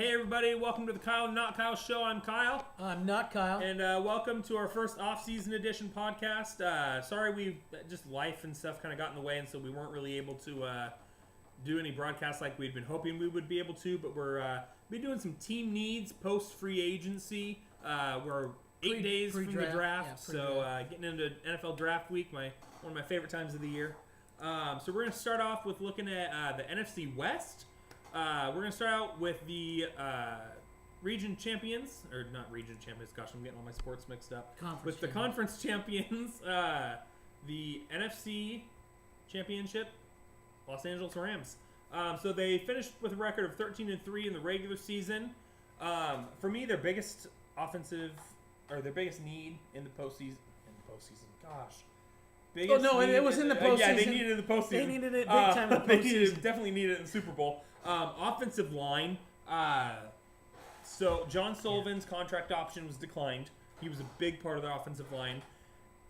Hey everybody, welcome to the Kyle and Not Kyle show. I'm Kyle. I'm not Kyle. And welcome to our first off-season edition podcast. Sorry, we just life and stuff kind of got in the way, and so we weren't really able to do any broadcasts like we'd been hoping we would be able to, but we're doing some team needs post-free agency. We're 8 days from the draft, getting into NFL draft week, one of my favorite times of the year. So we're going to start off with looking at the NFC West. We're going to start out with the region champions, or not region champions, gosh, I'm getting all my sports mixed up. The conference champions, the NFC championship, Los Angeles Rams. So they finished with a record of 13-3 in the regular season. For me, their biggest need in the postseason, gosh. It was in the postseason. Yeah, they needed it in the postseason. They needed it big time in the postseason. Definitely needed it in the Super Bowl. Offensive line. So John Sullivan's contract option was declined. He was a big part of the offensive line.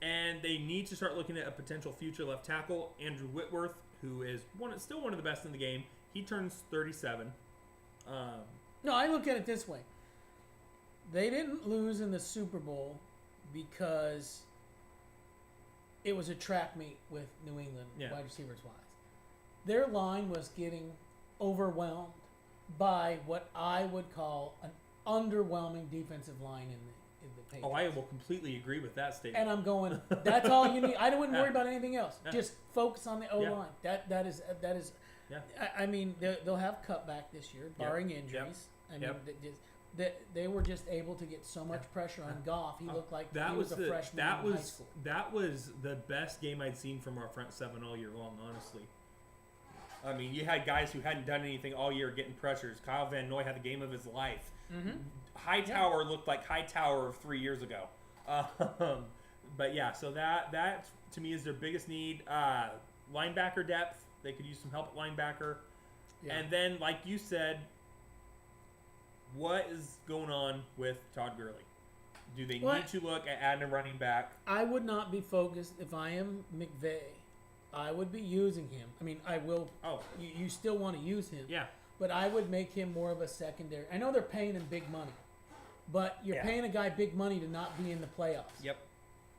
And they need to start looking at a potential future left tackle, Andrew Whitworth, who is still one of the best in the game. He turns 37. No, I look at it this way. They didn't lose in the Super Bowl because it was a track meet with New England, wide receivers wise. Their line was getting overwhelmed by what I would call an underwhelming defensive line in the Patriots. Oh, I will completely agree with that statement. And I'm going, that's all you need. I wouldn't worry about anything else. Yeah. Just focus on the O-line. That is. Yeah. I mean, they'll have cutback this year, barring injuries. Yep. I mean, they were just able to get so much pressure on Goff. He looked like he was a freshman in high school. That was the best game I'd seen from our front seven all year long, honestly. I mean, you had guys who hadn't done anything all year getting pressures. Kyle Van Noy had the game of his life. Mm-hmm. Hightower looked like Hightower of 3 years ago. But yeah, so that to me is their biggest need. Linebacker depth. They could use some help at linebacker. Yeah. And then, like you said, what is going on with Todd Gurley? Do they need to look at adding a running back? I would not be focused. If I am McVay, I would be using him. I mean, I will. Oh. You still want to use him. Yeah. But I would make him more of a secondary. I know they're paying him big money. But you're paying a guy big money to not be in the playoffs. Yep.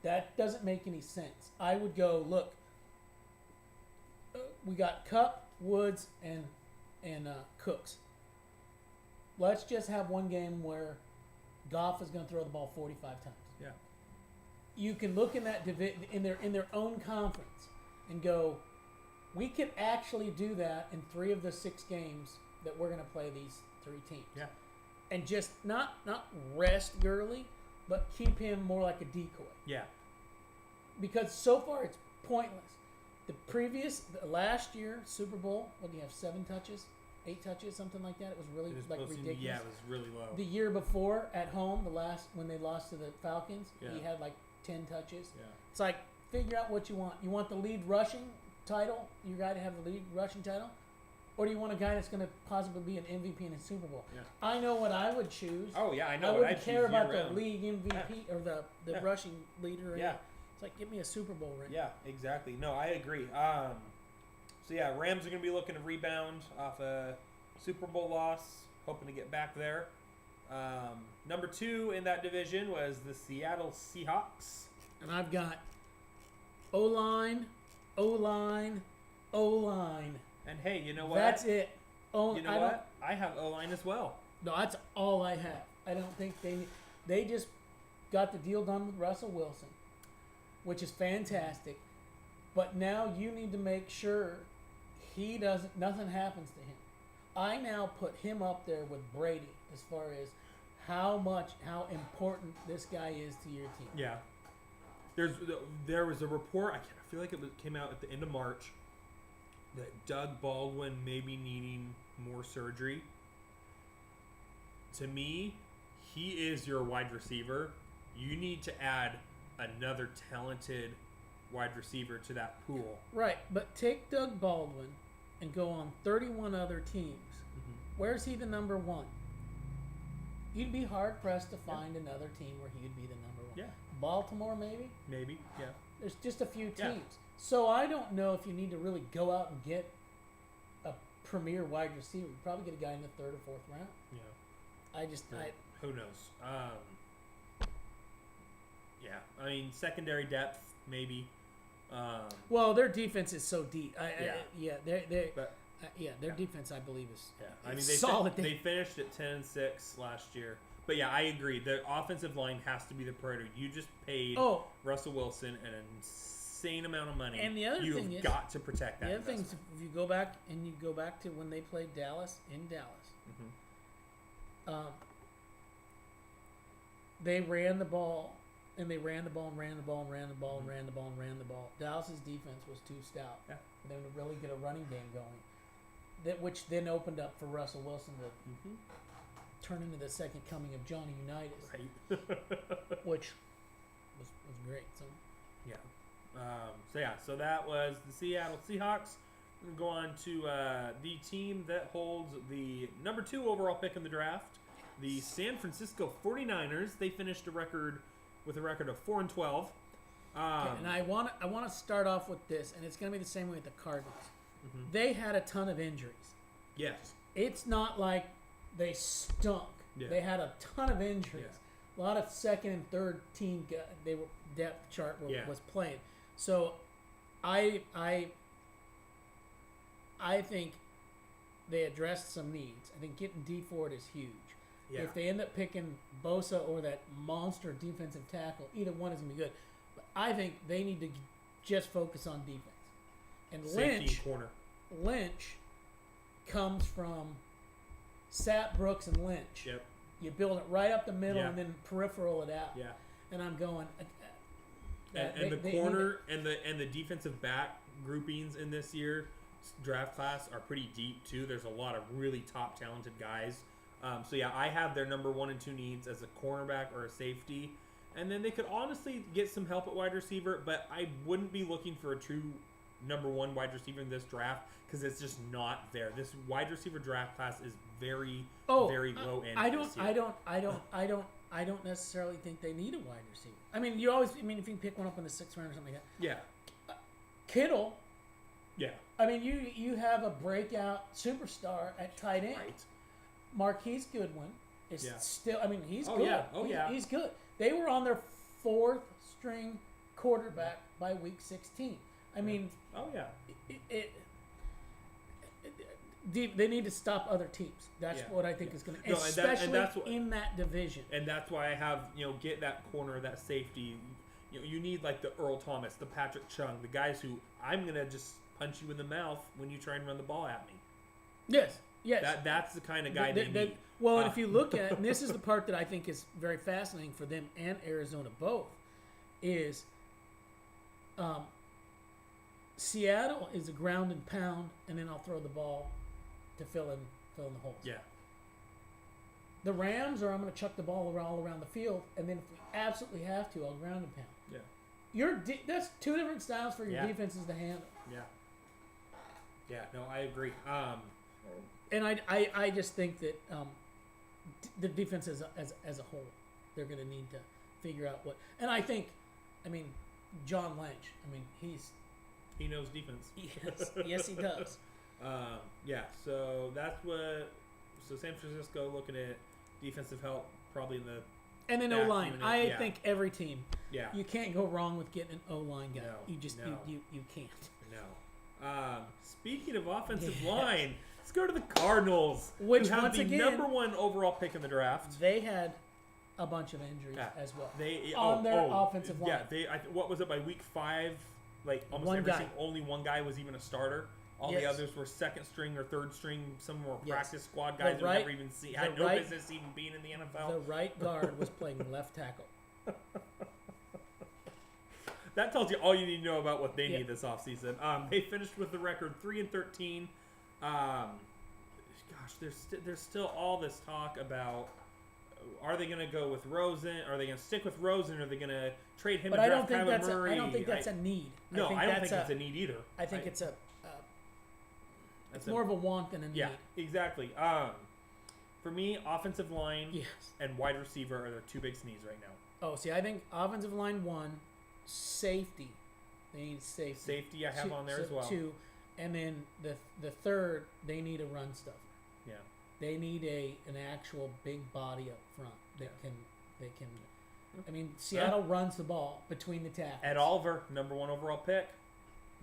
That doesn't make any sense. I would go, look, we got Kupp, Woods, and Cooks. Let's just have one game where Goff is going to throw the ball 45 times. Yeah. You can look in that in their own conference and go, we could actually do that in 3 of the 6 games that we're going to play these 3 teams. Yeah. And just not rest Gurley, but keep him more like a decoy. Yeah. Because so far it's pointless. The last year Super Bowl, what do you have? 7 touches, 8 touches, something like that. It was really ridiculous. Yeah, it was really low. The year before at home, when they lost to the Falcons, he had like 10 touches. Yeah. It's like, figure out what you want. You want the lead rushing title? Your guy to have the lead rushing title? Or do you want a guy that's going to possibly be an MVP in a Super Bowl? Yeah. I know what I would choose. Oh, yeah, I know. I wouldn't care about the league MVP or the rushing leader. Yeah. It's like, give me a Super Bowl ring. Yeah, exactly. No, I agree. So, Rams are going to be looking to rebound off a Super Bowl loss, hoping to get back there. Number 2 in that division was the Seattle Seahawks. And I've got O-line, O-line, O-line. And hey, you know what? That's it. You know what? I have O-line as well. No, that's all I have. I don't think they just got the deal done with Russell Wilson, which is fantastic. But now you need to make sure nothing happens to him. I now put him up there with Brady as far as how important this guy is to your team. Yeah. There was a report, I feel like it came out at the end of March, that Doug Baldwin may be needing more surgery. To me, he is your wide receiver. You need to add another talented wide receiver to that pool. Right, but take Doug Baldwin and go on 31 other teams. Mm-hmm. Where's he the number 1? You'd be hard-pressed to find another team where he would be the number 1. Yeah. Baltimore, maybe? Maybe, yeah. There's just a few teams. Yeah. So I don't know if you need to really go out and get a premier wide receiver. You probably get a guy in the 3rd or 4th round. Yeah. Who knows? Yeah. I mean, secondary depth maybe. Well, their defense is so deep. Their defense, I believe, is I mean, solid. They finished at 10-6 last year. But yeah, I agree. The offensive line has to be the priority. You just paid Russell Wilson an insane amount of money. And the other thing is, got to protect that. The other thing is, if you go back to when they played Dallas in Dallas, they ran the ball. And they ran the ball. Dallas's defense was too stout for them to really get a running game going. Which then opened up for Russell Wilson to turn into the second coming of Johnny Unitas, which was great. So that was the Seattle Seahawks. We're going to go on to the team that holds the number 2 overall pick in the draft, the San Francisco 49ers. They finished with a record of 4-12. And I want to start off with this, and it's going to be the same way with the Cardinals. They had a ton of injuries. Yes. It's not like they stunk. Yeah. They had a ton of injuries. Yeah. A lot of second and third team depth chart was playing. So I think they addressed some needs. I think getting D Ford is huge. Yeah. If they end up picking Bosa or that monster defensive tackle, either one is going to be good. But I think they need to just focus on defense. And Lynch comes from Sapp, Brooks, and Lynch. Yep. You build it right up the middle and then peripheral it out. Yeah. And I'm going. And the defensive back groupings in this year's draft class are pretty deep too. There's a lot of really top talented guys. I have their number 1 and 2 needs as a cornerback or a safety. And then they could honestly get some help at wide receiver, but I wouldn't be looking for a true number 1 wide receiver in this draft because it's just not there. This wide receiver draft class is very very low end. I don't necessarily think they need a wide receiver. I mean, if you can pick one up in the 6th round or something like that. Yeah. Kittle. Yeah. I mean, you have a breakout superstar at tight end. Right. Marquise Goodwin is still. I mean, he's good. Yeah. He's good. They were on their 4th string quarterback by week 16. I mean, they need to stop other teams. That's what I think is going to, especially in that division. And that's why I have get that corner, that safety. You need like the Earl Thomas, the Patrick Chung, the guys who I'm going to just punch you in the mouth when you try and run the ball at me. Yes. That's the kind of guy they need. Well, and if you look at, and this is the part that I think is very fascinating for them and Arizona both, is Seattle is a ground and pound, and then I'll throw the ball to fill in the holes. Yeah. The Rams are I'm going to chuck the ball all around the field, and then if we absolutely have to, I'll ground and pound. Yeah. That's 2 different styles for your defenses to handle. Yeah. Yeah. No, I agree. And I just think that the defense as a whole, they're going to need to figure out what. And I think, John Lynch. He knows defense. Yes, he does. So that's what. So San Francisco looking at defensive help probably in the. And an O-line. I think every team. Yeah. You can't go wrong with getting an O-line guy. No, you just you can't. No. Speaking of offensive line. Let's go to the Cardinals, which who have once the again, number 1 overall pick in the draft. They had a bunch of injuries as well on their offensive line. Yeah, what was it by week 5? Like almost only one guy was even a starter. All the others were 2nd string or 3rd string. Some were practice squad guys who never even had no business even being in the NFL. The right guard was playing left tackle. That tells you all you need to know about what they need this offseason. They finished with the record 3-13. There's still all this talk about are they going to go with Rosen? Are they going to stick with Rosen? Or are they going to trade him and draft Kyler Murray? I don't think that's a need. I don't think it's a need either. I think it's more of a want than a need. Yeah, exactly. For me, offensive line and wide receiver are their 2 big needs right now. Oh, see, I think offensive line 1, safety. They need safety. Safety I have on there as well. 2, And then the third, they need a run stuffer. Yeah. They need an actual big body up front that can. I mean, Seattle runs the ball between the tackles. Ed Oliver, number 1 overall pick.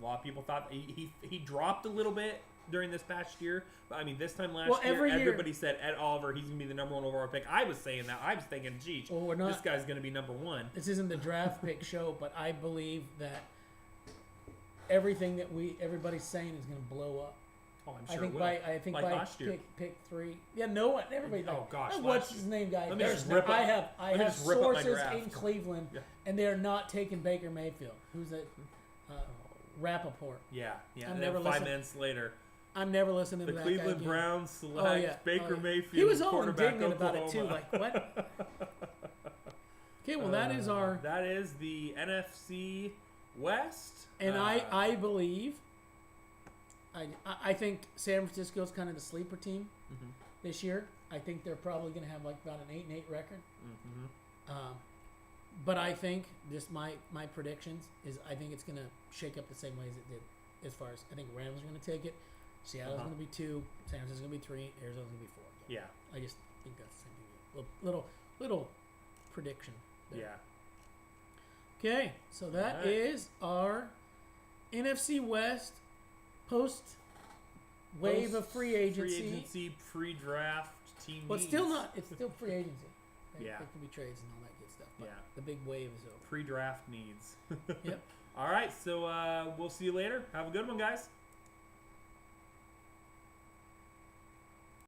A lot of people thought he dropped a little bit during this past year. But, I mean, this time last year, everybody said Ed Oliver, he's going to be the number 1 overall pick. I was saying that. I was thinking, geez, this guy's going to be number 1. This isn't the draft pick show, but I believe that everything that everybody's saying is going to blow up. Oh, I'm sure it will. I think like by last year. pick 3. Yeah, no one. Everybody. Oh gosh. What's his name, guy? Let me just rip up. I have sources in Cleveland, and they're not taking Baker Mayfield. Who's that? Rappaport. Yeah. I'm never 5 minutes later. I'm never listening to the that Cleveland guy Browns select Baker Mayfield. He was all quarterback, indignant Oklahoma. about it too. Like what? Okay, well that is our. That is the NFC West, and I believe. I think San Francisco's kind of the sleeper team this year. I think they're probably going to have like about an 8-8 record. But I think just my predictions is I think it's going to shake up the same way as it did. As far as I think Rams are going to take it, Seattle's going to be 2, San Francisco's going to be 3, Arizona's going to be 4. Yeah, I just think that's the same thing. Little prediction there. Yeah. Okay, so that is our NFC West post wave of free agency, pre-draft team. Well, it's still not. It's still free agency. Yeah, there can be trades and all that good stuff. But yeah, the big wave is over. Pre-draft needs. Yep. All right, so we'll see you later. Have a good one, guys.